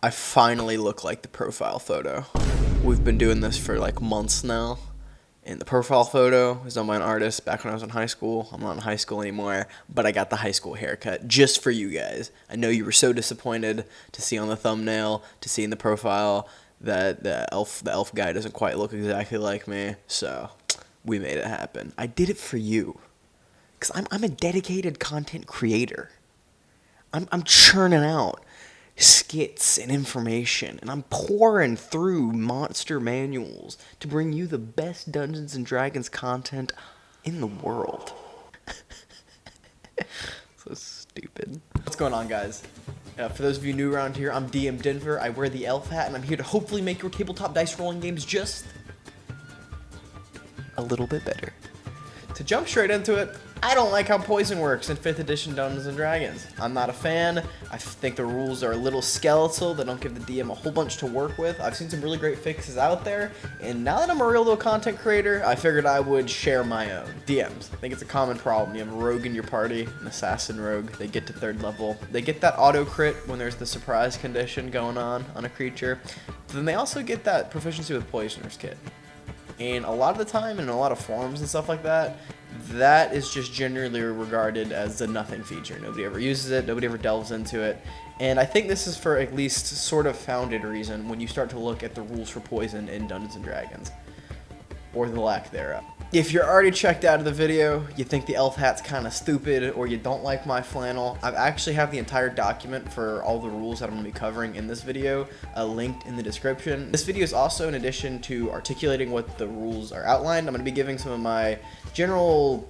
I finally look like the profile photo. We've been doing this for like months now. And the profile photo is done by an artist back when I was in high school. I'm not in high school anymore, but I got the high school haircut just for you guys. I know you were so disappointed to see on the thumbnail, to see in the profile, that the elf guy doesn't quite look exactly like me. So we made it happen. I did it for you. Because I'm a dedicated content creator. I'm churning out skits and information, and I'm pouring through monster manuals to bring you the best Dungeons and Dragons content in the world. So stupid. What's going on, guys? For those of you new around here, I'm DM Denver. I wear the elf hat, and I'm here to hopefully make your tabletop dice rolling games just a little bit better. To jump straight into it, I don't like how poison works in 5th edition Dungeons & Dragons. I'm not a fan. I think the rules are a little skeletal. They don't give the DM a whole bunch to work with. I've seen some really great fixes out there, and now that I'm a real little content creator, I figured I would share my own. DMs, I think it's a common problem. You have a rogue in your party, an assassin rogue. They get to 3rd level. They get that auto crit when there's the surprise condition going on a creature. But then they also get that proficiency with Poisoner's Kit. And a lot of the time, in a lot of forums and stuff like that, that is just generally regarded as a nothing feature. Nobody ever uses it, nobody ever delves into it. And I think this is for at least sort of founded reason when you start to look at the rules for poison in Dungeons & Dragons. Or the lack thereof. If you're already checked out of the video, you think the elf hat's kind of stupid, or you don't like my flannel, I actually have the entire document for all the rules that I'm going to be covering in this video linked in the description. This video is also in addition to articulating what the rules are outlined. I'm going to be giving some of my general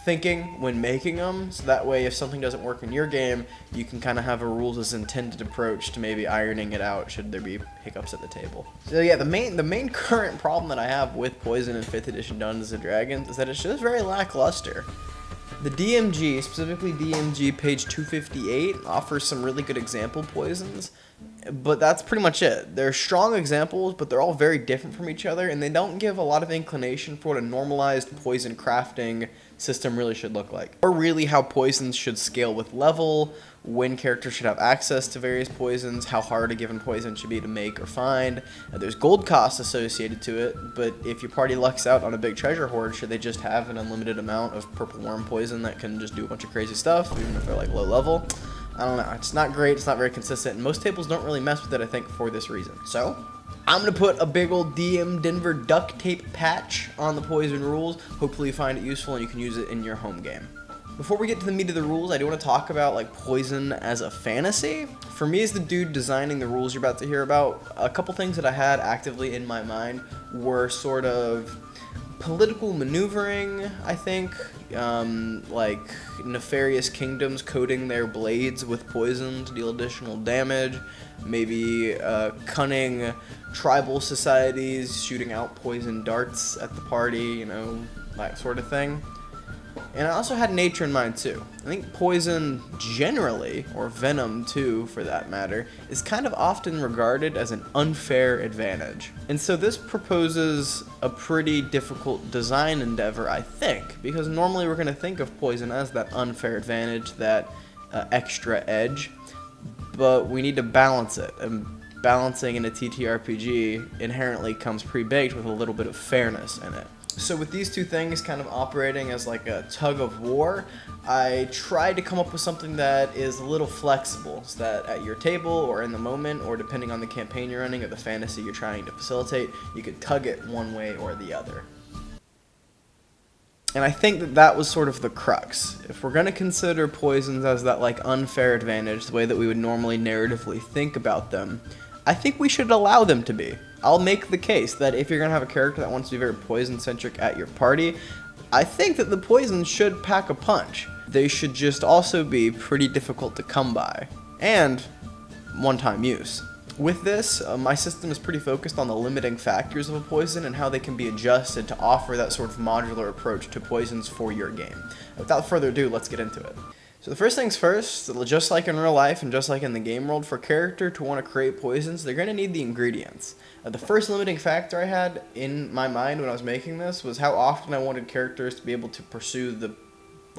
thinking when making them, so that way if something doesn't work in your game, you can kind of have a rules as intended approach to maybe ironing it out should there be hiccups at the table. So yeah, the main current problem that I have with poison in 5th edition Dungeons & Dragons is that it's just very lackluster. The DMG, specifically DMG page 258, offers some really good example poisons, but that's pretty much it. They're strong examples, but they're all very different from each other, and they don't give a lot of inclination for what a normalized poison crafting system really should look like, or really how poisons should scale with level, when characters should have access to various poisons, how hard a given poison should be to make or find. There's gold costs associated to it, but if your party lucks out on a big treasure hoard, should they just have an unlimited amount of purple worm poison that can just do a bunch of crazy stuff, even if they're like low level? I don't know. It's not great. It's not very consistent, and most tables don't really mess with it, I think, for this reason. So I'm going to put a big old DM Denver duct tape patch on the poison rules. Hopefully you find it useful and you can use it in your home game. Before we get to the meat of the rules, I do want to talk about like poison as a fantasy. For me as the dude designing the rules you're about to hear about, a couple things that I had actively in my mind were sort of political maneuvering, I think, like nefarious kingdoms coating their blades with poison to deal additional damage, maybe cunning tribal societies shooting out poison darts at the party, you know, that sort of thing. And I also had nature in mind too. I think poison generally, or venom too for that matter, is kind of often regarded as an unfair advantage. And so this proposes a pretty difficult design endeavor, I think, because normally we're going to think of poison as that unfair advantage, that extra edge, but we need to balance it. And balancing in a TTRPG inherently comes pre-baked with a little bit of fairness in it. So with these two things kind of operating as like a tug of war, I tried to come up with something that is a little flexible, so that at your table or in the moment, or depending on the campaign you're running or the fantasy you're trying to facilitate, you could tug it one way or the other. And I think that that was sort of the crux. If we're going to consider poisons as that like unfair advantage, the way that we would normally narratively think about them, I think we should allow them to be. I'll make the case that if you're going to have a character that wants to be very poison-centric at your party, I think that the poisons should pack a punch. They should just also be pretty difficult to come by, and one-time use. With this, my system is pretty focused on the limiting factors of a poison and how they can be adjusted to offer that sort of modular approach to poisons for your game. Without further ado, let's get into it. So the first things first, just like in real life and just like in the game world, for a character to want to create poisons, they're going to need the ingredients. The first limiting factor I had in my mind when I was making this was how often I wanted characters to be able to pursue the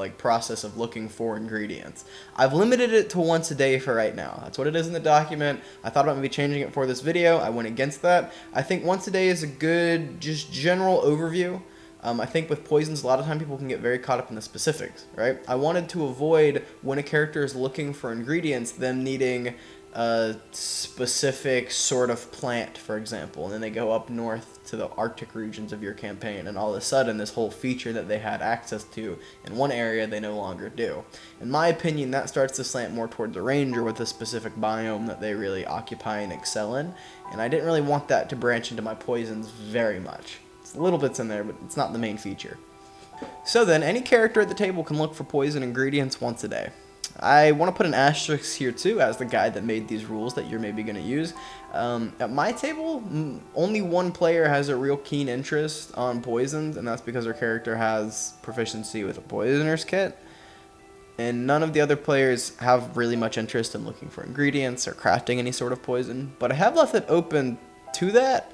like process of looking for ingredients. I've limited it to once a day for right now. That's what it is in the document. I thought about maybe changing it for this video. I went against that. I think once a day is a good, just general overview. I think with poisons, a lot of time people can get very caught up in the specifics, right? I wanted to avoid when a character is looking for ingredients, them needing a specific sort of plant, for example, and then they go up north to the Arctic regions of your campaign, and all of a sudden this whole feature that they had access to in one area they no longer do. In my opinion, that starts to slant more towards a ranger with a specific biome that they really occupy and excel in, and I didn't really want that to branch into my poisons very much. It's little bits in there, but it's not the main feature. So then, any character at the table can look for poison ingredients once a day. I want to put an asterisk here too, as the guy that made these rules that you're maybe going to use. At my table, only one player has a real keen interest on poisons, and that's because their character has proficiency with a poisoner's kit. And none of the other players have really much interest in looking for ingredients or crafting any sort of poison. But I have left it open to that.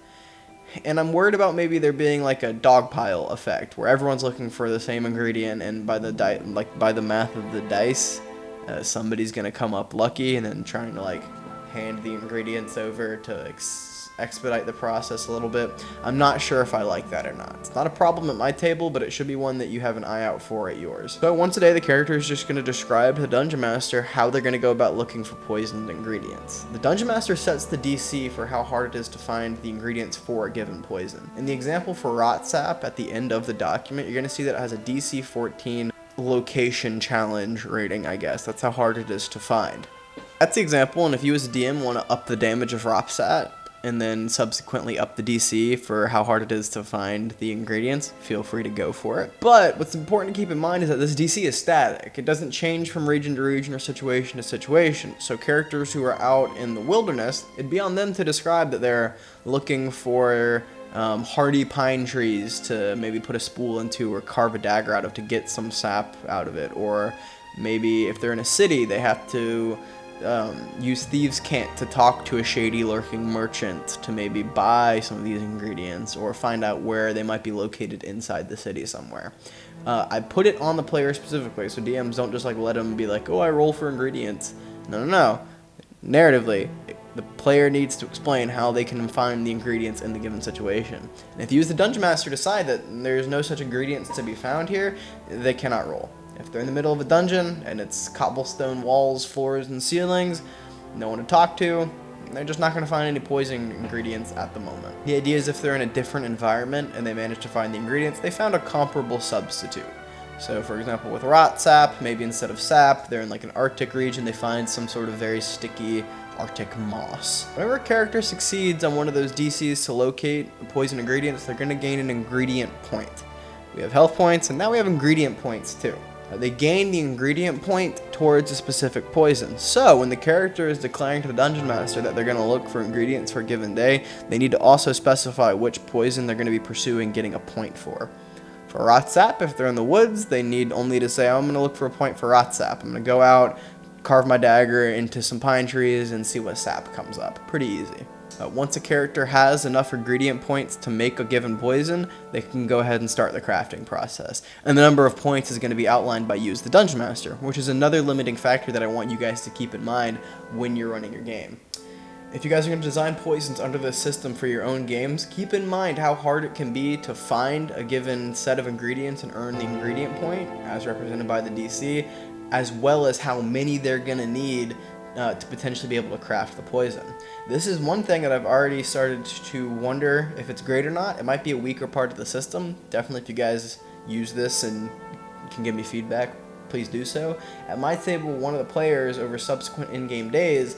And I'm worried about maybe there being like a dogpile effect where everyone's looking for the same ingredient, and by the by the math of the dice, somebody's gonna come up lucky, and then trying to like hand the ingredients over to expedite the process a little bit. I'm not sure if I like that or not. It's not a problem at my table, but it should be one that you have an eye out for at yours. So once a day, the character is just going to describe to the Dungeon Master how they're going to go about looking for poisoned ingredients. The Dungeon Master sets the DC for how hard it is to find the ingredients for a given poison. In the example for Rot Sap at the end of the document, you're going to see that it has a DC 14 location challenge rating, I guess. That's how hard it is to find. That's the example, and if you as a DM want to up the damage of Rot Sap, and then subsequently up the DC for how hard it is to find the ingredients, feel free to go for it. But what's important to keep in mind is that this DC is static. It doesn't change from region to region or situation to situation. So characters who are out in the wilderness, it'd be on them to describe that they're looking for hardy pine trees to maybe put a spool into or carve a dagger out of to get some sap out of it. Or maybe if they're in a city, they have to use Thieves' Cant to talk to a shady lurking merchant to maybe buy some of these ingredients or find out where they might be located inside the city somewhere. I put it on the player specifically, so DMs don't just like let them be like, oh, I roll for ingredients. No. Narratively, the player needs to explain how they can find the ingredients in the given situation. And if you as the Dungeon Master decide that there's no such ingredients to be found here, they cannot roll. If they're in the middle of a dungeon and it's cobblestone walls, floors, and ceilings, no one to talk to, they're just not going to find any poison ingredients at the moment. The idea is if they're in a different environment and they manage to find the ingredients, they found a comparable substitute. So for example, with Rot Sap, maybe instead of sap, they're in like an Arctic region, they find some sort of very sticky Arctic moss. Whenever a character succeeds on one of those DCs to locate poison ingredients, they're going to gain an ingredient point. We have health points, and now we have ingredient points too. They gain the ingredient point towards a specific poison. So when the character is declaring to the Dungeon Master that they're going to look for ingredients for a given day, they need to also specify which poison they're going to be pursuing getting a point for. For Rot Sap, if they're in the woods, they need only to say, I'm going to look for a point for Rot Sap. I'm going to go out, carve my dagger into some pine trees, and see what sap comes up. Pretty easy. Once a character has enough ingredient points to make a given poison, they can go ahead and start the crafting process. And the number of points is going to be outlined by you as the Dungeon Master, which is another limiting factor that I want you guys to keep in mind when you're running your game. If you guys are going to design poisons under this system for your own games, keep in mind how hard it can be to find a given set of ingredients and earn the ingredient point, as represented by the DC, as well as how many they're going to need to potentially be able to craft the poison. This is one thing that I've already started to wonder if it's great or not. It might be a weaker part of the system. Definitely if you guys use this and can give me feedback, please do so. At my table, one of the players over subsequent in-game days,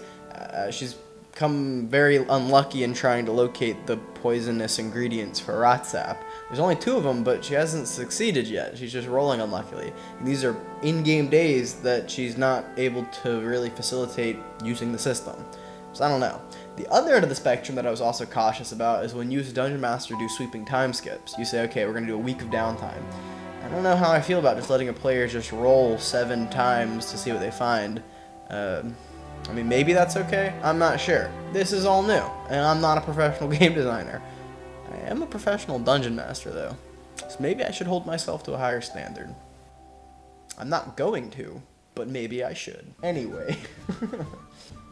she's come very unlucky in trying to locate the poisonous ingredients for Rot Sap. There's only 2 of them, but she hasn't succeeded yet. She's just rolling unluckily. And these are in-game days that she's not able to really facilitate using the system. So I don't know. The other end of the spectrum that I was also cautious about is when you as a Dungeon Master do sweeping time skips. You say, okay, we're going to do a week of downtime. I don't know how I feel about just letting a player just roll 7 times to see what they find. I mean, maybe that's okay. I'm not sure. This is all new, and I'm not a professional game designer. I am a professional Dungeon Master, though, so maybe I should hold myself to a higher standard. I'm not going to, but maybe I should. Anyway.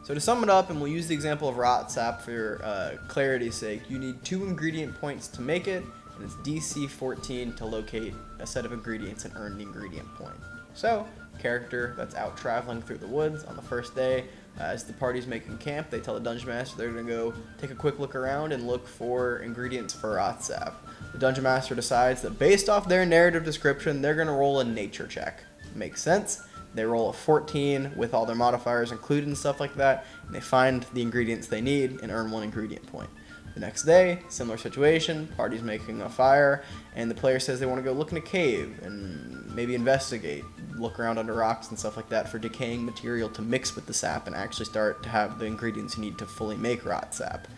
So to sum it up, and we'll use the example of Rot Sap for clarity's sake, you need 2 ingredient points to make it, and it's DC 14 to locate a set of ingredients and earn the ingredient point. So, character that's out traveling through the woods on the first day, as the party's making camp, they tell the Dungeon Master they're going to go take a quick look around and look for ingredients for Rot Sap. The Dungeon Master decides that based off their narrative description, they're going to roll a nature check. Makes sense. They roll a 14 with all their modifiers included and stuff like that, and they find the ingredients they need and earn 1 ingredient point. The next day, similar situation, party's making a fire, and the player says they want to go look in a cave and maybe investigate, look around under rocks and stuff like that for decaying material to mix with the sap and actually start to have the ingredients you need to fully make Rot Sap.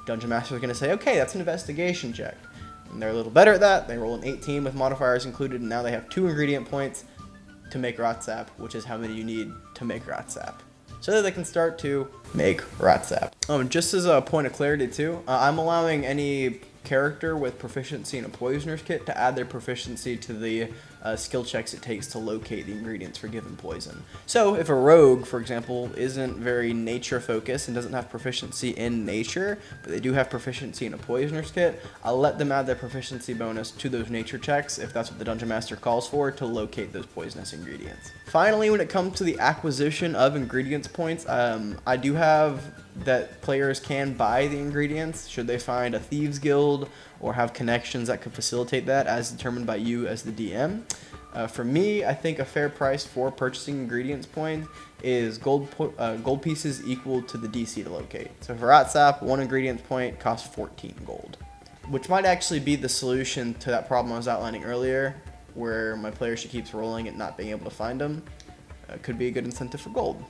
Dungeon Master is going to say, okay, that's an investigation check. And they're a little better at that. They roll an 18 with modifiers included, and now they have 2 ingredient points to make Rot Sap, which is how many you need to make Rot Sap, so that they can start to make Rot Sap. Just as a point of clarity too, I'm allowing any character with proficiency in a poisoner's kit to add their proficiency to the skill checks it takes to locate the ingredients for given poison. So if a rogue, for example, isn't very nature focused and doesn't have proficiency in nature, but they do have proficiency in a poisoner's kit, I'll let them add their proficiency bonus to those nature checks if that's what the Dungeon Master calls for to locate those poisonous ingredients. Finally, when it comes to the acquisition of ingredients points, I do have that players can buy the ingredients should they find a thieves guild or have connections that could facilitate that as determined by you as the DM. For me, I think a fair price for purchasing ingredients points is gold pieces equal to the DC to locate. So for Rot Sap, 1 ingredients point costs 14 gold, which might actually be the solution to that problem I was outlining earlier, where my player she keeps rolling and not being able to find them. Could be a good incentive for gold.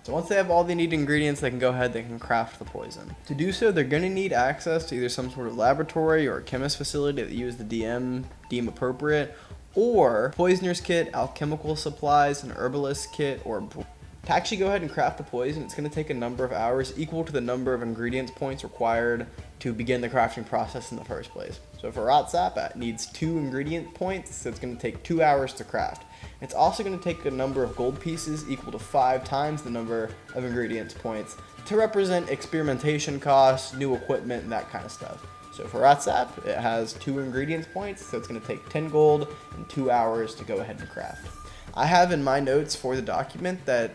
So once they have all they need ingredients, they can go ahead, they can craft the poison. To do so, they're going to need access to either some sort of laboratory or a chemist facility that you as the DM deem appropriate, or poisoner's kit, alchemical supplies, an herbalist kit, or to actually go ahead and craft the poison, it's going to take a number of hours equal to the number of ingredients points required to begin the crafting process in the first place. So for Rot Sap, it needs 2 ingredient points, so it's going to take 2 hours to craft. It's also going to take a number of gold pieces equal to 5 times the number of ingredients points to represent experimentation costs, new equipment, and that kind of stuff. So for Rot Sap, it has 2 ingredients points, so it's going to take 10 gold and 2 hours to go ahead and craft. I have in my notes for the document that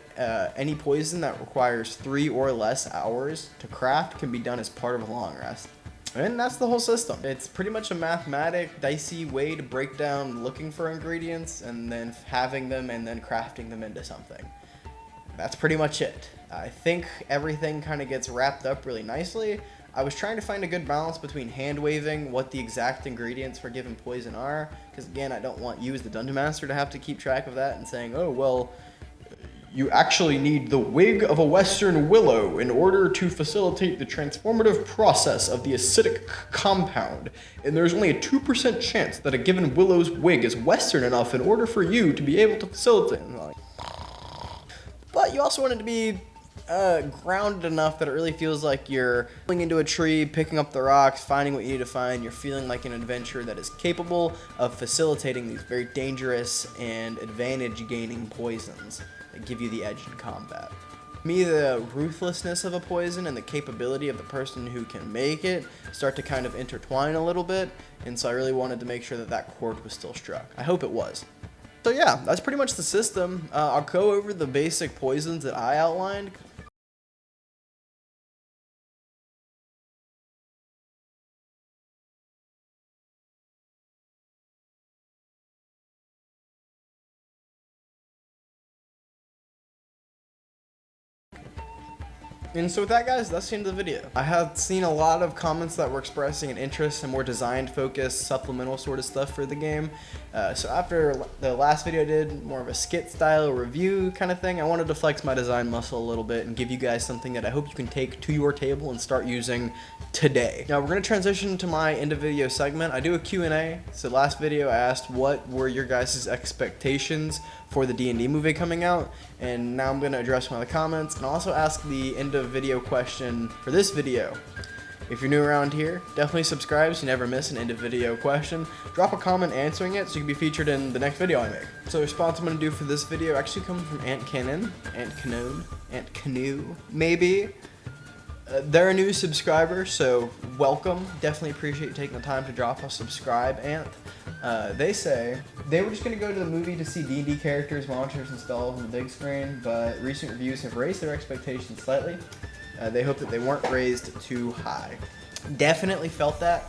any poison that requires 3 or less hours to craft can be done as part of a long rest. And that's the whole system. It's pretty much a mathematic, dicey way to break down looking for ingredients and then having them and then crafting them into something. That's pretty much it. I think everything kind of gets wrapped up really nicely. I was trying to find a good balance between hand-waving what the exact ingredients for given poison are, because again, I don't want you as the Dungeon Master to have to keep track of that and saying, oh, well, you actually need the wig of a western willow in order to facilitate the transformative process of the acidic compound, and there's only a 2% chance that a given willow's wig is western enough in order for you to be able to facilitate it. But you also want it to be grounded enough that it really feels like you're going into a tree, picking up the rocks, finding what you need to find. You're feeling like an adventurer that is capable of facilitating these very dangerous and advantage-gaining poisons that give you the edge in combat. To me, the ruthlessness of a poison and the capability of the person who can make it start to kind of intertwine a little bit, and so I really wanted to make sure that that chord was still struck. I hope it was. So yeah, that's pretty much the system. I'll go over the basic poisons that I outlined. And so with that, guys, that's the end of the video. I have seen a lot of comments that were expressing an interest in more design-focused, supplemental sort of stuff for the game. So after the last video I did, more of a skit-style review kind of thing, I wanted to flex my design muscle a little bit and give you guys something that I hope you can take to your table and start using today. Now, we're going to transition to my end-of-video segment. I do a Q&A. So last video I asked what were your guys' expectations for the D&D movie coming out, and now I'm going to address one of the comments and also ask the end of video question for this video, If you're new around here, definitely subscribe so you never miss an end of video question. Drop a comment answering it so you can be featured in the next video I make. So the response I'm going to do for this video actually comes from Ant Canoe, maybe. They're a new subscriber, so welcome. Definitely appreciate you taking the time to drop a subscribe, Ant. They say they were just going to go to the movie to see D&D characters, monsters, and spells on the big screen, but recent reviews have raised their expectations slightly. They hope that they weren't raised too high. Definitely felt that.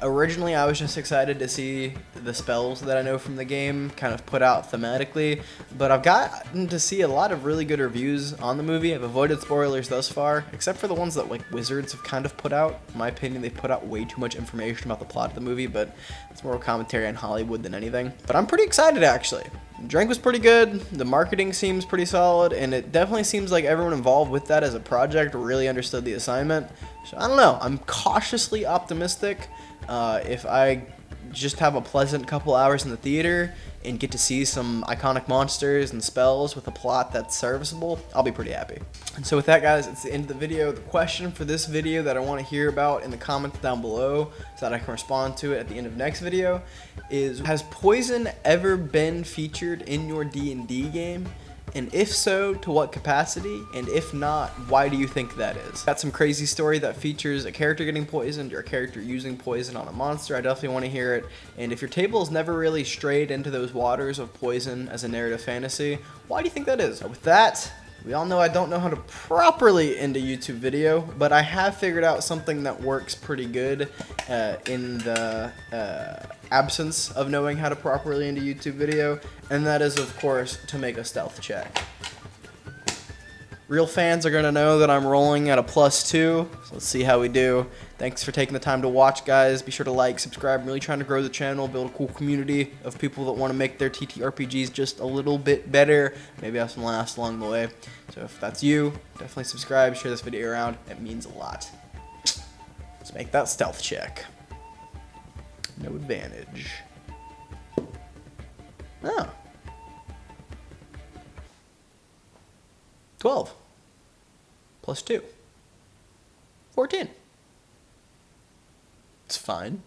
Originally, I was just excited to see the spells that I know from the game kind of put out thematically, but I've gotten to see a lot of really good reviews on the movie. I've avoided spoilers thus far, except for the ones that like Wizards have kind of put out. In my opinion, they've put out way too much information about the plot of the movie, but it's more a commentary on Hollywood than anything. But I'm pretty excited, actually. The drink was pretty good, the marketing seems pretty solid, and it definitely seems like everyone involved with that as a project really understood the assignment. So I don't know, I'm cautiously optimistic. If I just have a pleasant couple hours in the theater and get to see some iconic monsters and spells with a plot that's serviceable, I'll be pretty happy. And so with that, guys, it's the end of the video. The question for this video that I want to hear about in the comments down below so that I can respond to it at the end of next video is, has poison ever been featured in your D&D game? And if so, to what capacity? And if not, why do you think that is? Got some crazy story that features a character getting poisoned or a character using poison on a monster. I definitely want to hear it. And if your table has never really strayed into those waters of poison as a narrative fantasy, why do you think that is? With that, we all know I don't know how to properly end a YouTube video, but I have figured out something that works pretty good in the absence of knowing how to properly end a YouTube video, and that is, of course, to make a stealth check. Real fans are going to know that I'm rolling at a +2, so let's see how we do. Thanks for taking the time to watch, guys. Be sure to like, subscribe. I'm really trying to grow the channel, build a cool community of people that want to make their TTRPGs just a little bit better. Maybe have some laughs along the way. So if that's you, definitely subscribe, share this video around. It means a lot. Let's make that stealth check. No advantage. Oh. 12. +2. 14. It's fine.